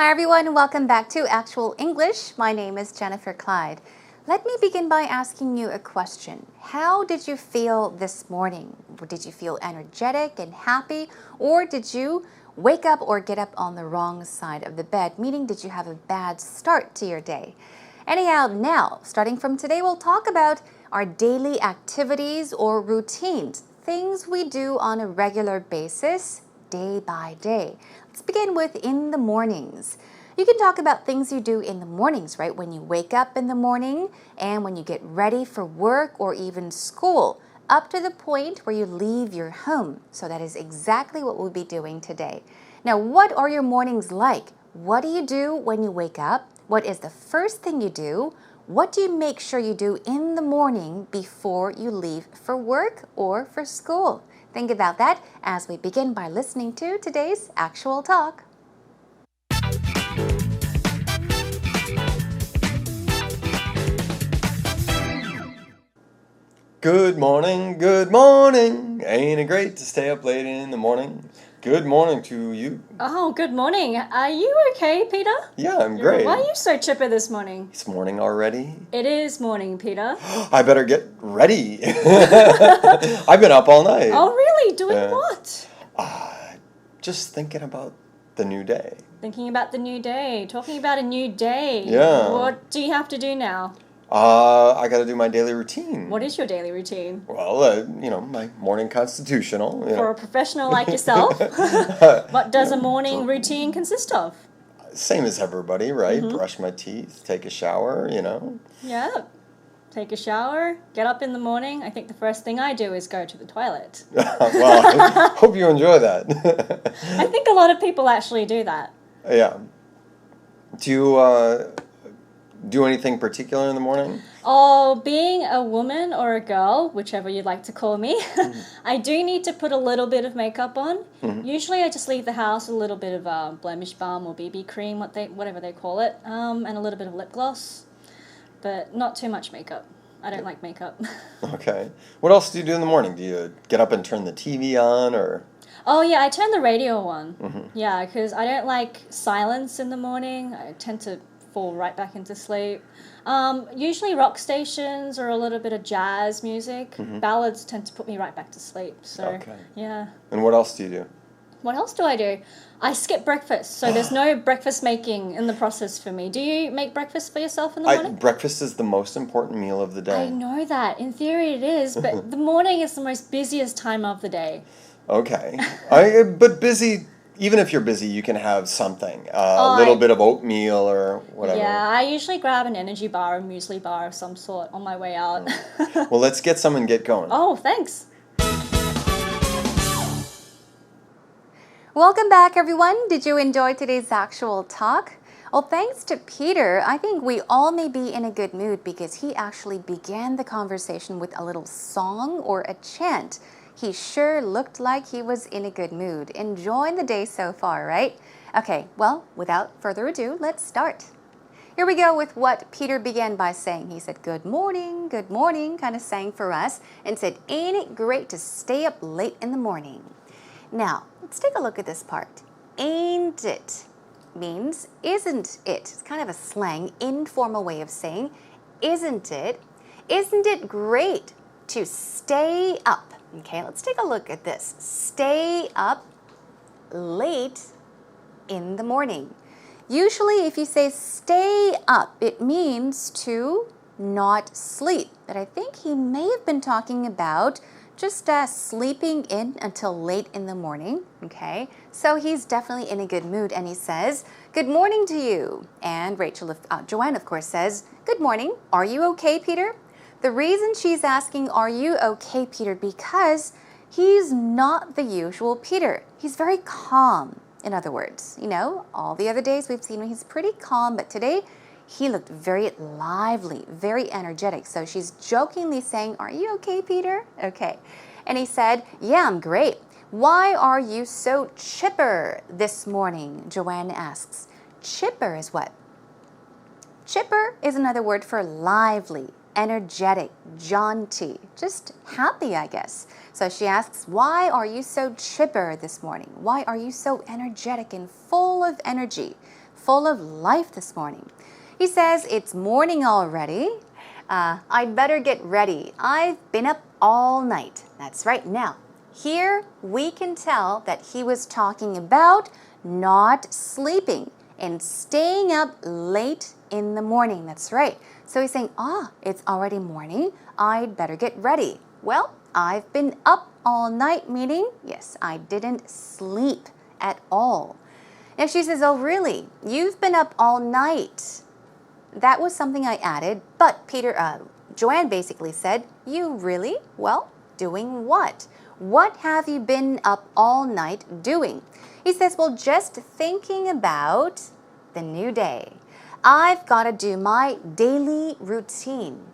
Hi everyone, welcome back to Actual English. My name is Jennifer Clyde. Let me begin by asking you a question. How did you feel this morning? Did you feel energetic and happy, or did you wake up or get up on the wrong side of the bed? Meaning, did you have a bad start to your day? Anyhow, now, starting from today, we'll talk about our daily activities or routines, things we do on a regular basis, day by day. Let's begin with in the mornings. You can talk about things you do in the mornings, right? When you wake up in the morning and when you get ready for work or even school, up to the point where you leave your home. So that is exactly what we'll be doing today. Now, what are your mornings like? What do you do when you wake up? What is the first thing you do? What do you make sure you do in the morning before you leave for work or for school? Think about that as we begin by listening to today's Actual Talk. Good morning. Ain't it great to stay up late in the morning? Good morning to you. Oh, good morning. Are you okay, Peter? Yeah, I'm great. Why are you so chipper this morning? It's morning already. It is morning, Peter. I better get ready. I've been up all night. Oh, really? Doing what? Just thinking about the new day. Thinking about the new day. Talking about a new day. Yeah. What do you have to do now? I got to do my daily routine. What is your daily routine? Well, my morning constitutional. For a professional like yourself, what does a morning routine consist of? Same as everybody, right? Brush my teeth, take a shower, Yeah. Take a shower, get up in the morning. I think the first thing I do is go to the toilet. Well, I hope you enjoy that. I think a lot of people actually do that. Yeah. Do you do anything particular in the morning? Oh, being a woman or a girl, whichever you'd like to call me, I do need to put a little bit of makeup on. Usually I just leave the house with a little bit of blemish balm or BB cream, whatever they call it, and a little bit of lip gloss, but not too much makeup. I don't like makeup. Okay. What else do you do in the morning? Do you get up and turn the TV on, or? Oh, yeah, I turn the radio on. Yeah, because I don't like silence in the morning. I tend to fall right back into sleep. Usually rock stations or a little bit of jazz music. Ballads tend to put me right back to sleep. So, Okay. Yeah. And what else do you do? What else do I do? I skip breakfast, so there's no breakfast making in the process for me. Do you make breakfast for yourself in the morning? Breakfast is the most important meal of the day. I know that. In theory it is, but the morning is the most busiest time of the day. Okay. But busy, even if you're busy, you can have something. A little bit of oatmeal or whatever. Yeah, I usually grab an energy bar or muesli bar of some sort on my way out. Well, let's get some and get going. Oh, thanks. Welcome back, everyone. Did you enjoy today's Actual Talk? Well, thanks to Peter, I think we all may be in a good mood because he actually began the conversation with a little song or a chant. He sure looked like he was in a good mood. Enjoying the day so far, right? Okay, well, without further ado, let's start. Here we go with what Peter began by saying. He said, good morning, kind of sang for us, and said, ain't it great to stay up late in the morning? Now, let's take a look at this part. Ain't it means isn't it. It's kind of a slang, informal way of saying, isn't it? Isn't it great to stay up? Okay, let's take a look at this. Stay up late in the morning. Usually if you say stay up, it means to not sleep. But I think he may have been talking about just sleeping in until late in the morning, okay? So he's definitely in a good mood, and he says, good morning to you. And Joanne, of course, says, good morning. Are you okay, Peter? The reason she's asking, are you okay, Peter? Because he's not the usual Peter. He's very calm, in other words. All the other days we've seen him, he's pretty calm, but today he looked very lively, very energetic. So she's jokingly saying, are you okay, Peter? Okay. And he said, yeah, I'm great. Why are you so chipper this morning? Joanne asks. Chipper is what? Chipper is another word for lively, energetic, jaunty, just happy, I guess. So she asks, why are you so chipper this morning? Why are you so energetic and full of energy? full of life this morning. He says, it's morning already. I'd better get ready. I've been up all night. That's right. Now, here we can tell that he was talking about not sleeping and staying up late in the morning. That's right. So he's saying, it's already morning. I'd better get ready. Well, I've been up all night, meaning, yes, I didn't sleep at all. Now she says, oh, really? You've been up all night. That was something I added, but Joanne basically said, you really? Well, doing what? What have you been up all night doing? He says, well, just thinking about the new day. I've got to do my daily routine.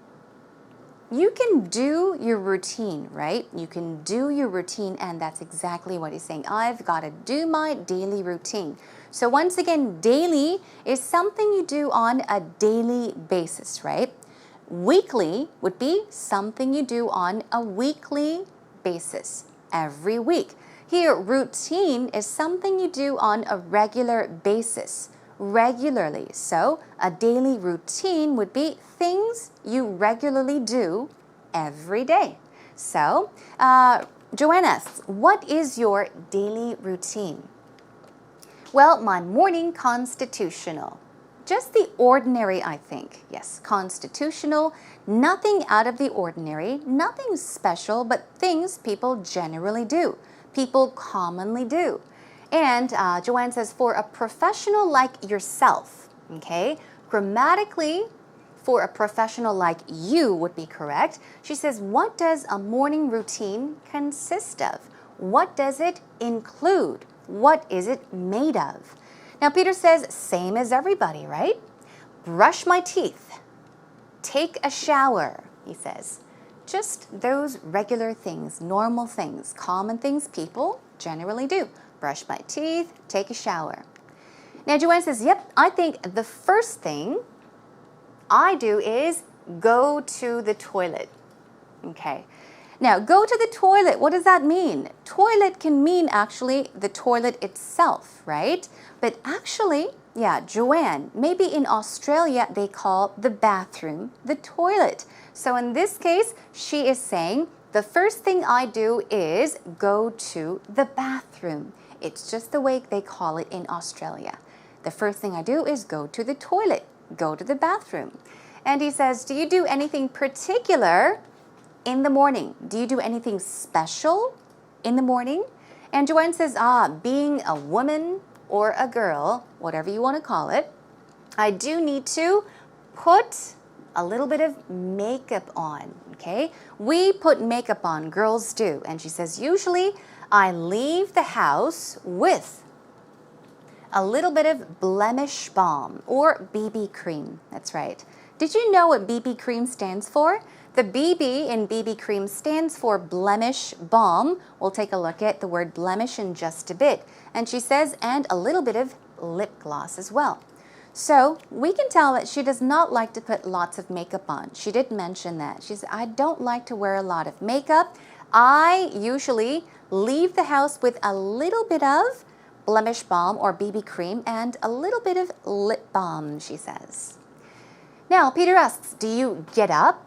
You can do your routine, right? You can do your routine, and that's exactly what he's saying. I've got to do my daily routine. So once again, daily is something you do on a daily basis, right? Weekly would be something you do on a weekly basis, every week. Here, routine is something you do on a regular basis, regularly. So a daily routine would be things you regularly do every day. So Joanne asks, what is your daily routine? Well, my morning constitutional. Just the ordinary, I think. Yes, constitutional, nothing out of the ordinary, nothing special, but things people generally do, people commonly do. And Joanne says, for a professional like yourself, okay, grammatically, for a professional like you would be correct. She says, what does a morning routine consist of? What does it include? What is it made of? Now, Peter says, same as everybody, right? Brush my teeth. Take a shower, he says. Just those regular things, normal things, common things people generally do. Brush my teeth, take a shower. Now, Joanne says, yep, I think the first thing I do is go to the toilet. Okay. Now, go to the toilet, what does that mean? Toilet can mean actually the toilet itself, right? But actually, yeah, Joanne, maybe in Australia they call the bathroom the toilet. So in this case, she is saying, the first thing I do is go to the bathroom. It's just the way they call it in Australia. The first thing I do is go to the toilet, go to the bathroom. And he says, do you do anything particular in the morning? Do you do anything special in the morning? And Joanne says, being a woman or a girl, whatever you want to call it, I do need to put a little bit of makeup on, okay? We put makeup on, girls do. And she says, usually I leave the house with a little bit of blemish balm or BB cream. That's right. Did you know what BB cream stands for? The BB in BB cream stands for blemish balm. We'll take a look at the word blemish in just a bit. And she says, and a little bit of lip gloss as well. So we can tell that she does not like to put lots of makeup on. She did mention that. She said, I don't like to wear a lot of makeup. I usually leave the house with a little bit of blemish balm or BB cream and a little bit of lip balm, she says. Now, Peter asks, do you get up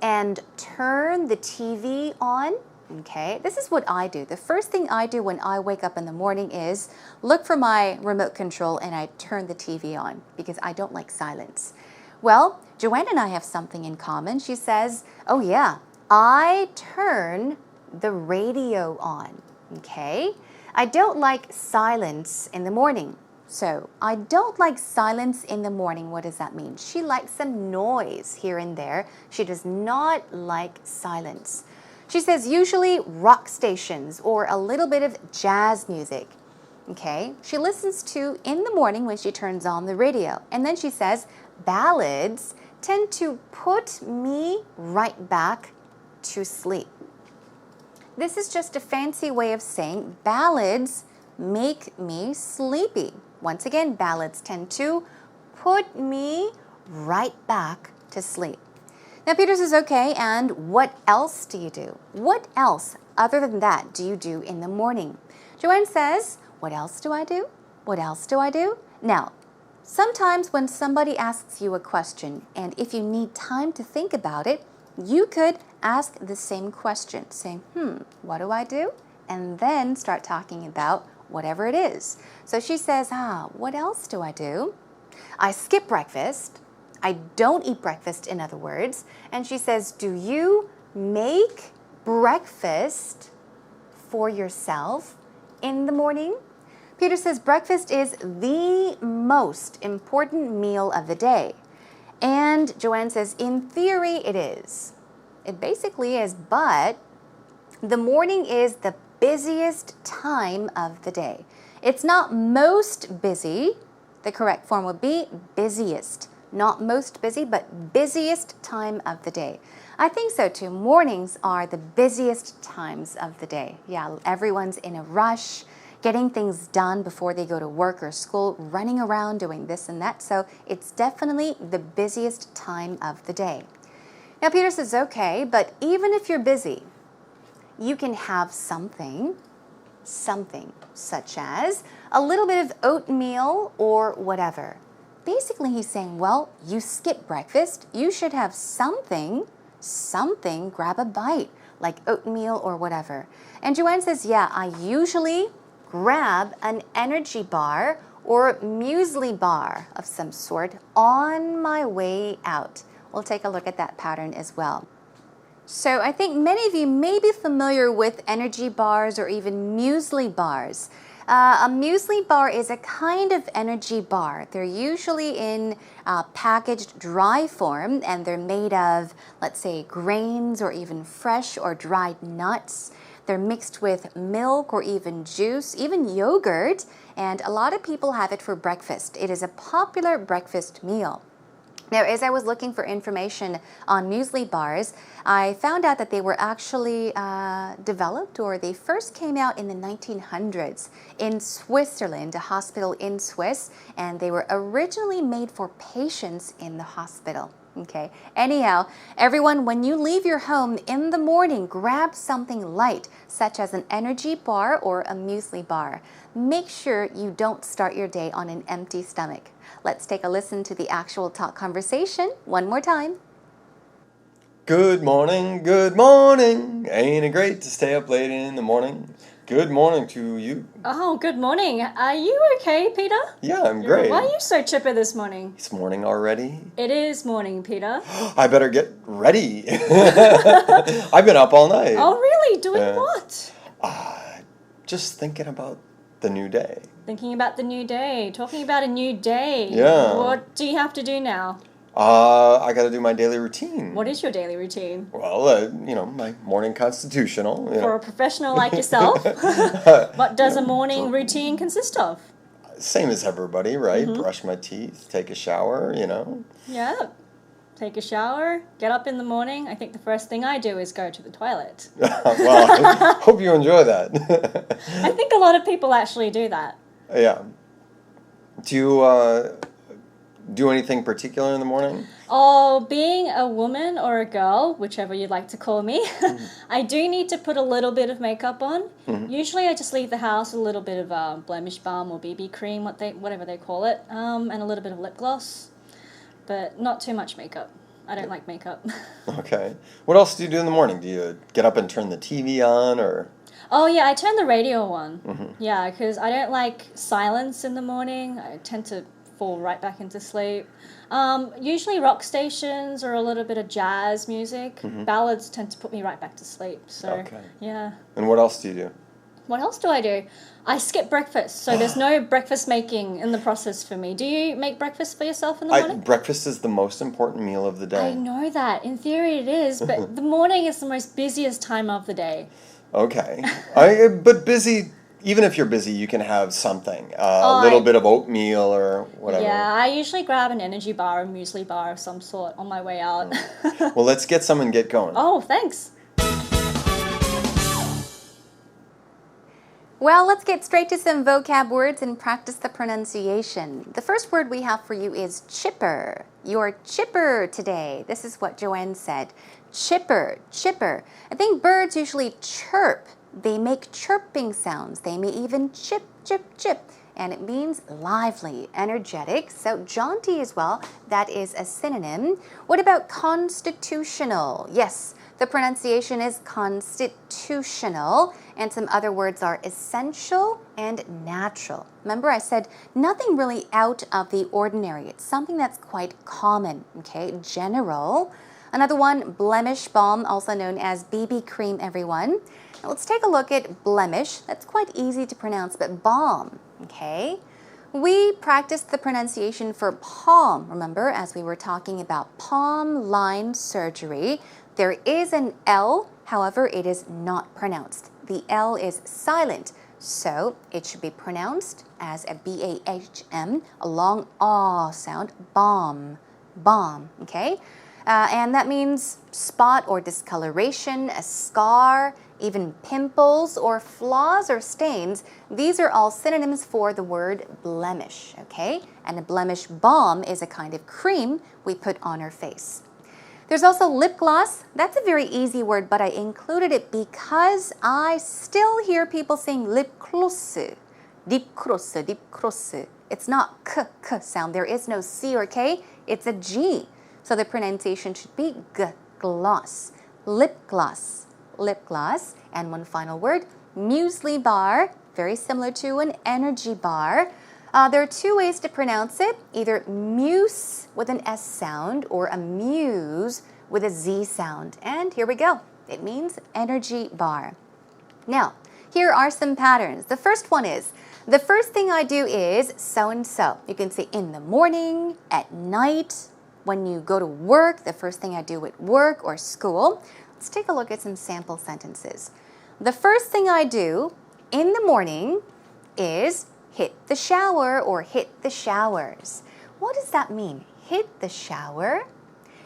and turn the TV on? Okay, this is what I do. The first thing I do when I wake up in the morning is look for my remote control and I turn the TV on because I don't like silence. Well, Joanne and I have something in common. She says, oh yeah, I turn the radio on. Okay, I don't like silence in the morning. So, I don't like silence in the morning. What does that mean? She likes some noise here and there. She does not like silence. She says usually rock stations or a little bit of jazz music. Okay, she listens to in the morning when she turns on the radio. And then she says ballads tend to put me right back to sleep. This is just a fancy way of saying ballads make me sleepy. Once again, ballads tend to put me right back to sleep. Now, Peter says, okay, and what else do you do? What else, other than that, do you do in the morning? Joanne says, what else do I do? What else do I do? Now, Sometimes when somebody asks you a question, and if you need time to think about it, you could ask the same question, saying, what do I do? And then start talking about whatever it is. So she says, what else do I do? I skip breakfast. I don't eat breakfast, in other words. And she says, do you make breakfast for yourself in the morning? Peter says breakfast is the most important meal of the day. And Joanne says, in theory, it is. It basically is, but the morning is the busiest time of the day. It's not most busy. The correct form would be busiest. Not most busy, but busiest time of the day. I think so too. Mornings are the busiest times of the day. Yeah, everyone's in a rush, getting things done before they go to work or school, running around doing this and that. So it's definitely the busiest time of the day. Now Peter says, okay, but even if you're busy, you can have something such as a little bit of oatmeal or whatever. Basically he's saying, well, you skip breakfast, you should have something, grab a bite, like oatmeal or whatever. And Joanne says, yeah, I usually grab an energy bar or muesli bar of some sort on my way out. We'll take a look at that pattern as well. So I think many of you may be familiar with energy bars or even muesli bars. A muesli bar is a kind of energy bar. They're usually in packaged dry form, and they're made of, let's say, grains or even fresh or dried nuts. They're mixed with milk or even juice, even yogurt, and a lot of people have it for breakfast. It is a popular breakfast meal. Now, as I was looking for information on muesli bars, I found out that they were actually developed, or they first came out in the 1900s in Switzerland, a hospital in Swiss, and they were originally made for patients in the hospital. Okay. Anyhow, everyone, when you leave your home in the morning, grab something light, such as an energy bar or a muesli bar. Make sure you don't start your day on an empty stomach. Let's take a listen to the actual talk conversation one more time. Good morning, good morning. Ain't it great to stay up late in the morning? Good morning to you. Oh, good morning. Are you okay, Peter? Yeah, I'm great. Why are you so chipper this morning? It's morning already. It is morning, Peter. I better get ready. I've been up all night. Oh, really? Doing what? Just thinking about the new day. Thinking about the new day. Talking about a new day. Yeah. What do you have to do now? I got to do my daily routine. What is your daily routine? Well, my morning constitutional. For a professional like yourself, what does a morning routine consist of? Same as everybody, right? Brush my teeth, take a shower, Yeah. Take a shower, get up in the morning. I think the first thing I do is go to the toilet. Well, I hope you enjoy that. I think a lot of people actually do that. Yeah. Do you do anything particular in the morning? Oh, being a woman or a girl, whichever you'd like to call me, I do need to put a little bit of makeup on. Usually I just leave the house with a little bit of blemish balm or BB cream, whatever they call it, and a little bit of lip gloss, but not too much makeup. I don't like makeup. Okay. What else do you do in the morning? Do you get up and turn the TV on, or? Oh, yeah, I turn the radio on. Yeah, because I don't like silence in the morning. I tend to fall right back into sleep. Usually rock stations or a little bit of jazz music. Ballads tend to put me right back to sleep. So, Okay. Yeah. And what else do you do? What else do I do? I skip breakfast, so there's no breakfast making in the process for me. Do you make breakfast for yourself in the morning? Breakfast is the most important meal of the day. I know that. In theory it is, but the morning is the most busiest time of the day. Okay. But busy, even if you're busy, you can have something. A little bit of oatmeal or whatever. Yeah, I usually grab an energy bar or muesli bar of some sort on my way out. Well, let's get some and get going. Oh, thanks. Well, let's get straight to some vocab words and practice the pronunciation. The first word we have for you is chipper. You're chipper today. This is what Joanne said. Chipper, chipper. I think birds usually chirp. They make chirping sounds. They may even chip, chip, chip. and it means lively, energetic. So jaunty as well, that is a synonym. What about constitutional? Yes, the pronunciation is constitutional, and some other words are essential and natural. Remember, I said nothing really out of the ordinary. It's something that's quite common, okay? General. Another one, blemish balm, also known as BB cream, everyone. Now let's take a look at blemish. That's quite easy to pronounce, but balm, okay? We practiced the pronunciation for palm, remember, as we were talking about palm line surgery. There is an L, however, it is not pronounced. The L is silent, so it should be pronounced as a B-A-H-M, a long ah sound, balm, balm, okay? And that means spot or discoloration, a scar, even pimples or flaws or stains. These are all synonyms for the word blemish, okay? And a blemish balm is a kind of cream we put on our face. There's also lip gloss. That's a very easy word, but I included it because I still hear people saying lip gloss, lip gloss, lip gloss. It's not k sound. There is no C or K. It's a G. So the pronunciation should be g, gloss, lip gloss, lip gloss. And one final word, muesli bar, very similar to an energy bar. There are two ways to pronounce it, either muse with an S sound or amuse with a Z sound. And here we go. It means energy bar. Now, here are some patterns. The first one is, the first thing I do is so-and-so. You can say in the morning, at night, when you go to work, the first thing I do at work or school. Let's take a look at some sample sentences. The first thing I do in the morning is hit the shower or hit the showers. What does that mean? Hit the shower?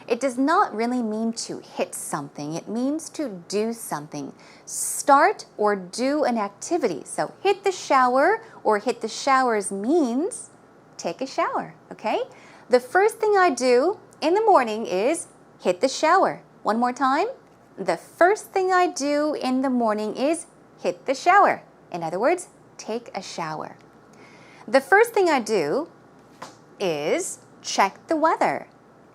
It does not really mean to hit something. It means to do something. Start or do an activity. So hit the shower or hit the showers means take a shower, okay? The first thing I do in the morning is hit the shower. One more time. The first thing I do in the morning is hit the shower. In other words, take a shower. The first thing I do is check the weather.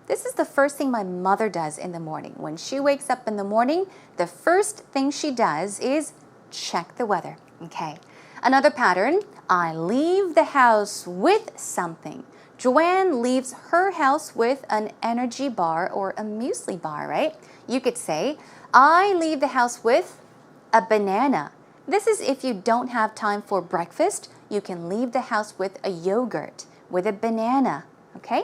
This is the first thing my mother does in the morning. When she wakes up in the morning, the first thing she does is check the weather. Okay. Another pattern, I leave the house with something. Joanne leaves her house with an energy bar or a muesli bar, right? You could say, I leave the house with a banana. This is if you don't have time for breakfast, you can leave the house with a yogurt, with a banana, okay?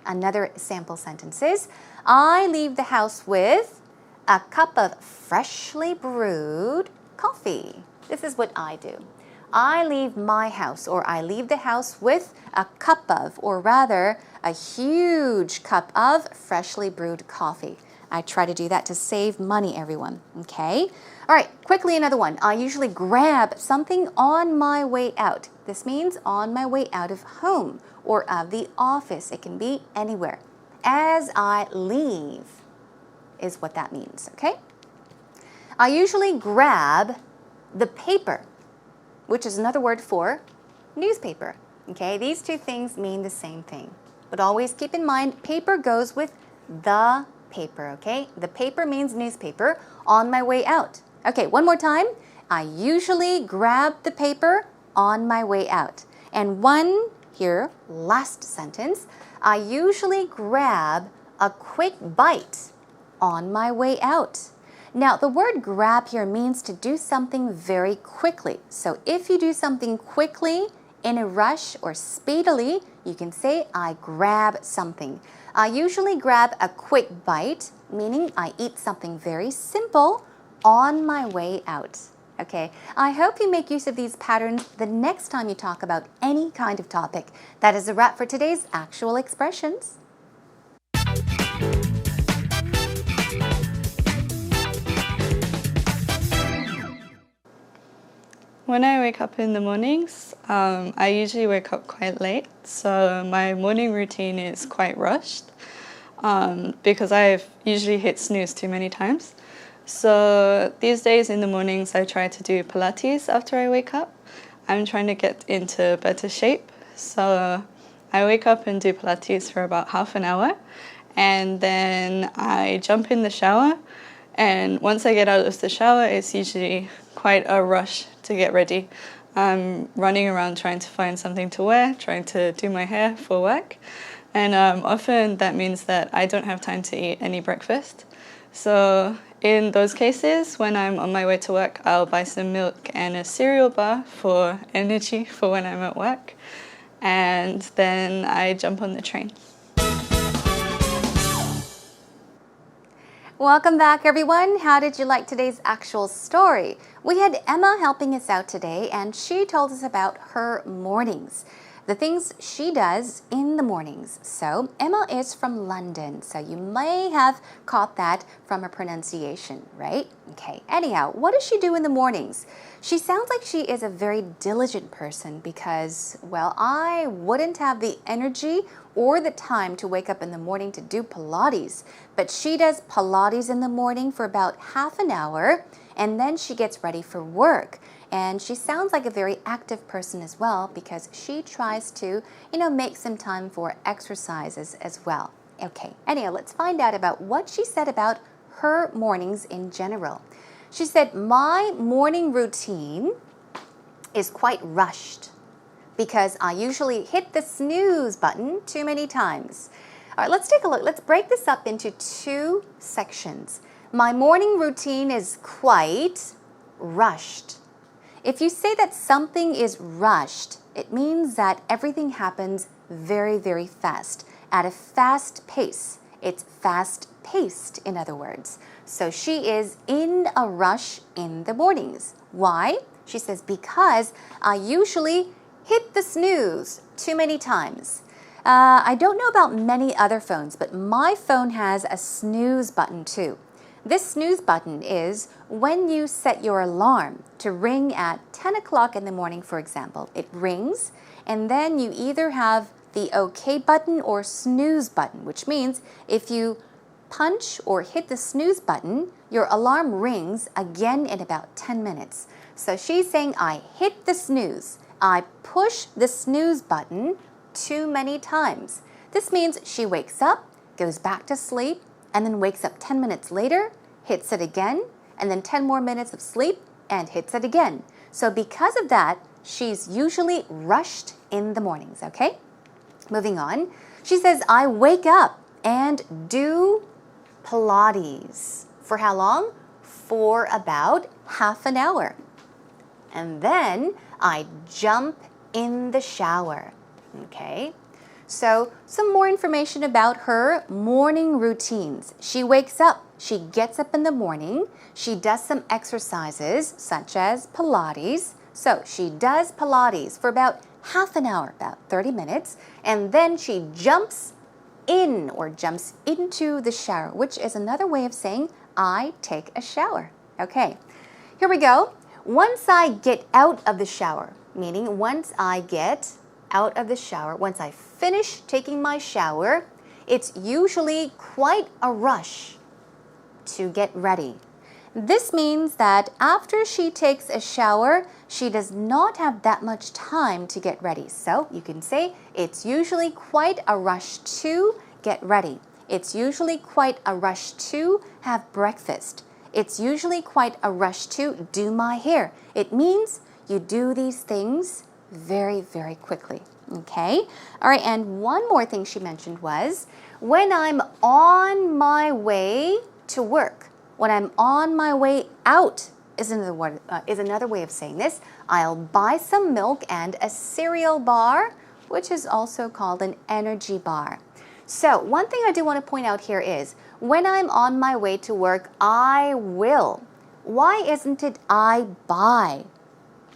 Another sample sentence is, I leave the house with a cup of freshly brewed coffee. This is what I do. I leave my house, or I leave the house with a cup of, or rather a huge cup of freshly brewed coffee. I try to do that to save money, everyone, okay? All right, quickly another one. I usually grab something on my way out. This means on my way out of home or of the office. It can be anywhere. As I leave is what that means, okay? I usually grab the paper, which is another word for newspaper, okay? These two things mean the same thing. But always keep in mind, paper goes with the paper, okay? The paper means newspaper on my way out. Okay, one more time. I usually grab the paper on my way out. And one here, last sentence, I usually grab a quick bite on my way out. Now, the word grab here means to do something very quickly. So if you do something quickly, in a rush, or speedily, you can say, I grab something. I usually grab a quick bite, meaning I eat something very simple on my way out. Okay, I hope you make use of these patterns the next time you talk about any kind of topic. That is a wrap for today's Actual Expressions. When I wake up in the mornings, I usually wake up quite late, so my morning routine is quite rushed because I've usually hit snooze too many times. So these days in the mornings, I try to do Pilates after I wake up. I'm trying to get into better shape. So I wake up and do Pilates for about half an hour, and then I jump in the shower. And once I get out of the shower, it's usually quite a rush to get ready. I'm running around trying to find something to wear, trying to do my hair for work. And often that means that I don't have time to eat any breakfast. So in those cases, when I'm on my way to work, I'll buy some milk and a cereal bar for energy for when I'm at work. And then I jump on the train. Welcome back, everyone. How did you like today's actual story? We had Emma helping us out today, and she told us about her mornings, the things she does in the mornings. So Emma is from London, so you may have caught that from her pronunciation, right? Okay, anyhow, what does she do in the mornings? She sounds like she is a very diligent person because, well, I wouldn't have the energy or the time to wake up in the morning to do Pilates. But she does Pilates in the morning for about half an hour, and then she gets ready for work. And she sounds like a very active person as well because she tries to, make some time for exercises as well. Okay, anyhow, let's find out about what she said about her mornings in general. She said, my morning routine is quite rushed because I usually hit the snooze button too many times. All right, let's take a look. Let's break this up into two sections. My morning routine is quite rushed. If you say that something is rushed, it means that everything happens very, very fast, at a fast pace. It's fast-paced, in other words. So she is in a rush in the mornings. Why? She says, because I usually hit the snooze too many times. I don't know about many other phones, but my phone has a snooze button too. This snooze button is when you set your alarm to ring at 10 o'clock in the morning, for example. It rings, and then you either have the OK button or snooze button, which means if you punch or hit the snooze button, your alarm rings again in about 10 minutes. So she's saying, I hit the snooze. I push the snooze button too many times. This means she wakes up, goes back to sleep, and then wakes up 10 minutes later, hits it again, and then 10 more minutes of sleep and hits it again. So because of that, she's usually rushed in the mornings, okay? Moving on, she says, I wake up and do Pilates. For how long? For about half an hour. And then I jump in the shower, okay? So some more information about her morning routines. She wakes up, she gets up in the morning, she does some exercises such as Pilates. So she does Pilates for about half an hour, about 30 minutes, and then she jumps in or jumps into the shower, which is another way of saying I take a shower. Okay, here we go. Once I get out of the shower, meaning once I get out of the shower, once I finish taking my shower, it's usually quite a rush to get ready. This means that after she takes a shower, she does not have that much time to get ready. So you can say it's usually quite a rush to get ready. It's usually quite a rush to have breakfast. It's usually quite a rush to do my hair. It means you do these things very, very quickly. Okay? All right, and one more thing she mentioned was when I'm on my way to work, when I'm on my way out is another way of saying this. I'll buy some milk and a cereal bar, which is also called an energy bar. So one thing I do want to point out here is when I'm on my way to work, I will. Why isn't it I buy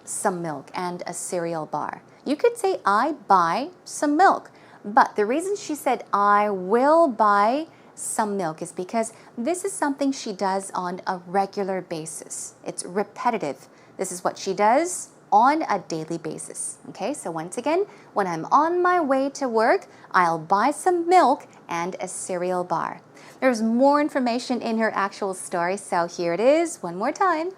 some milk and a cereal bar? You could say I buy some milk, but the reason she said I will buy some milk is because this is something she does on a regular basis. It's repetitive. This is what she does on a daily basis. Okay, so once again, when I'm on my way to work, I'll buy some milk and a cereal bar. There's more information in her actual story, so here it is one more time.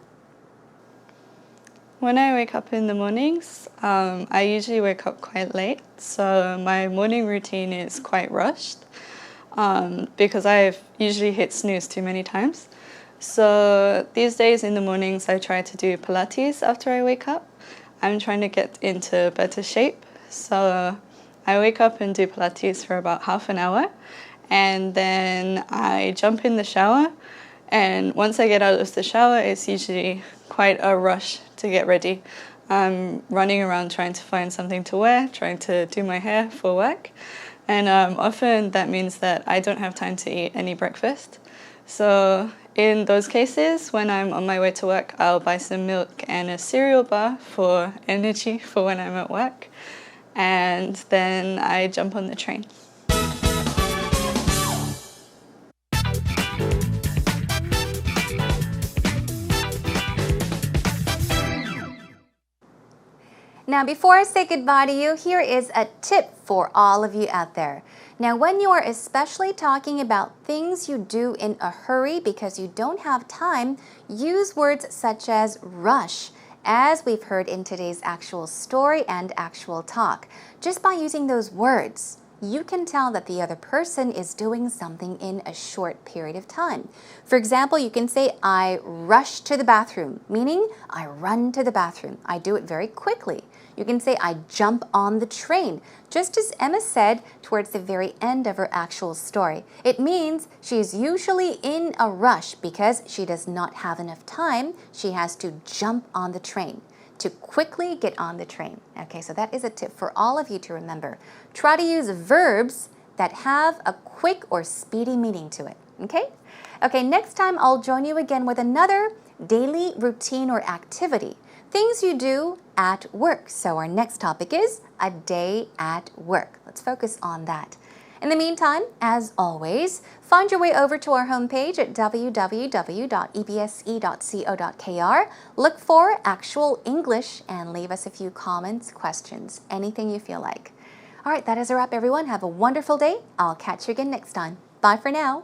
When I wake up in the mornings, I usually wake up quite late, so my morning routine is quite rushed because I've usually hit snooze too many times. So these days in the mornings, I try to do Pilates after I wake up. I'm trying to get into better shape, so I wake up and do Pilates for about half an hour, and then I jump in the shower. And once I get out of the shower, it's usually quite a rush to get ready. I'm running around trying to find something to wear, trying to do my hair for work. And often that means that I don't have time to eat any breakfast. So in those cases, when I'm on my way to work, I'll buy some milk and a cereal bar for energy for when I'm at work. And then I jump on the train. Now, before I say goodbye to you, here is a tip for all of you out there. Now, when you are especially talking about things you do in a hurry because you don't have time, use words such as rush, as we've heard in today's actual story and actual talk. Just by using those words, you can tell that the other person is doing something in a short period of time. For example, you can say, I rush to the bathroom, meaning I run to the bathroom. I do it very quickly. You can say, I jump on the train, just as Emma said towards the very end of her actual story. It means she's usually in a rush because she does not have enough time. She has to jump on the train to quickly get on the train. Okay, so that is a tip for all of you to remember. Try to use verbs that have a quick or speedy meaning to it. Okay? Okay, next time I'll join you again with another daily routine or activity. Things you do at work. So our next topic is a day at work. Let's focus on that. In the meantime, as always, find your way over to our homepage at www.ebse.co.kr. Look for Actual English and leave us a few comments, questions, anything you feel like. All right, that is a wrap, everyone. Have a wonderful day. I'll catch you again next time. Bye for now.